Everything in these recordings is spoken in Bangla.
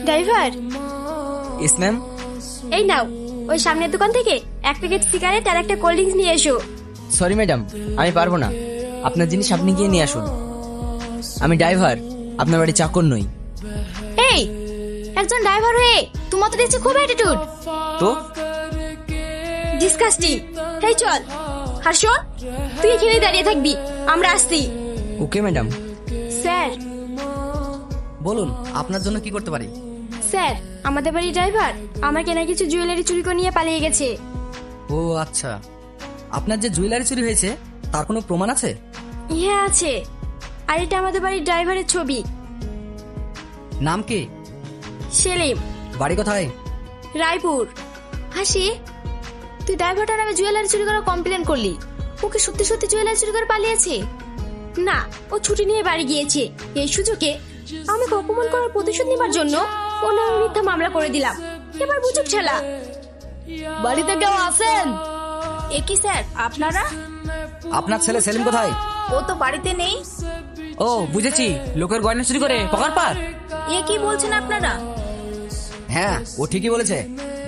ড্রাইভার, ইস ম্যাম। এই নাও, ওই সামনের দোকান থেকে এক প্যাকেট সিগারেট আর একটা কোল্ড ড্রিঙ্কস নিয়ে এসো। সরি ম্যাডাম, আমি পারবো না। আপনার জিনিস আপনি গিয়ে নিয়ে আসুন। আমি ড্রাইভার, আপনার বাড়ি চাকর নই। এই, একজন ড্রাইভার হয়ে তোমার তো দেখছি খুব অ্যাটিটিউড। তো ডিসকাস্টিং। এই চল। আর শোন, তুই এখানেই দাঁড়িয়ে থাকবি, আমরা আসছি। Okay madam. স্যার, বলুন আপনার জন্য কি করতে পারি? স্যার, আমাদের বাড়ির ড্রাইভার আমার কেনা কিছু জুয়েলারি চুরি করে নিয়ে পালিয়ে গেছে। ও আচ্ছা, আপনার যে জুয়েলারি চুরি হয়েছে তার কোনো প্রমাণ আছে? হ্যাঁ আছে, আর এটা আমাদের বাড়ির ড্রাইভারের ছবি। নাম কি? সেলিম। বাড়ি কোথায়? রায়পুর। হাসি, তুই ড্রাইভারটার নামে জুয়েলারি চুরি করার কমপ্লেন করলি, ওকে সত্যি সত্যি জুয়েলারি চুরি করে পালিয়েছে? না, ও ছুটি নিয়ে বাড়ি গিয়েছে। এই সুযোগে আমাকে অপমান করার প্রতিশোধ নেবার জন্য ও নামে মিথ্যা মামলা করে দিলাম। এবার বুঝুক ছেলা। বাড়িতে কেউ আছেন? এ কি স্যার, আপনারা? আপনার ছেলে সেলিম কোথায়? ও তো বাড়িতে নেই। ও বুঝেছি, লোকের গয়না চুরি করে পকার পার। এ কি বলছেন আপনারা? হ্যাঁ, ও ঠিকই বলেছে।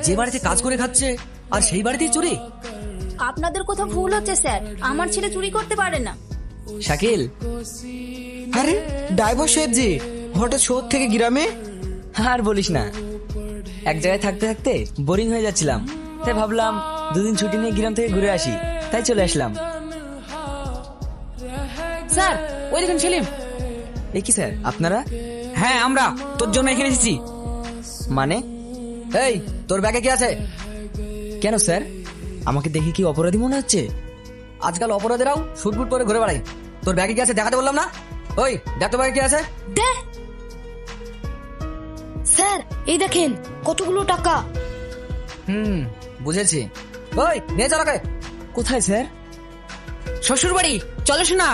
যে বাড়িতে কাজ করে খাচ্ছে আর সেই বাড়িতেই চুরি। আপনাদের কোথাও ভুল হচ্ছে স্যার, আমার ছেলে চুরি করতে পারে না। শাকিল। আরে ড্রাইভার সাহেব জি, হঠাৎ শহর থেকে গ্রামে? আর বলিস না, এক জায়গায় থাকতে থাকতে বোরিং হয়ে যাচ্ছিলাম, তাই ভাবলাম দুদিন ছুটি নিয়ে গ্রাম থেকে ঘুরে আসি, তাই চলে আসলাম। স্যার, ওই দেখুন সেলিম। এ কি স্যার, আপনারা? হ্যাঁ, আমরা তোর জন্য এখানে এসেছি। মানে? এই, তোর ব্যাগে কি আছে? কেন স্যার, আমাকে দেখে কি অপরাধী মনে হচ্ছে? আজকাল অপরাধীরাও শুটবুট পরে ঘুরে বেড়ায়। তোর ব্যাগে কি আছে দেখাতে বললাম না? ওই দেখ তো ব্যাগে কি আছে। দে। স্যার, এই দেখেন কতগুলো টাকা। বুঝেছি। ওই নিয়ে চল ওকে। কোথায় স্যার? শ্বশুর বাড়ি, চলো শোনা।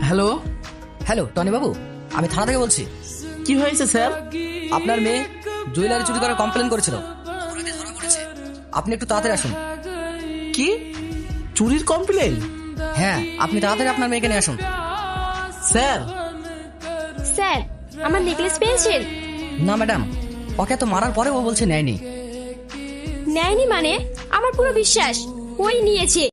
হ্যালো হ্যালো, টনি বাবু, আমি থানা থেকে বলছি। কি হয়েছে স্যার? আপনার মেয়ে জুয়েলারি চুরি করার কমপ্লেন করেছিল, অপরাধী ধরা পড়েছে। আপনি একটু তাড়াতাড়ি আসুন। কি চুরির কমপ্লেন? হ্যাঁ, আপনি তাড়াতাড়ি আপনার মেয়েকে নিয়ে আসুন। স্যার, স্যার, আমার নেকলেস পেয়েছেন? না ম্যাডাম, ওকে তো মারার পরে ও বলছে নেয়নি। নেয়নি মানে? আমার পুরো বিশ্বাস ওই নিয়েছে।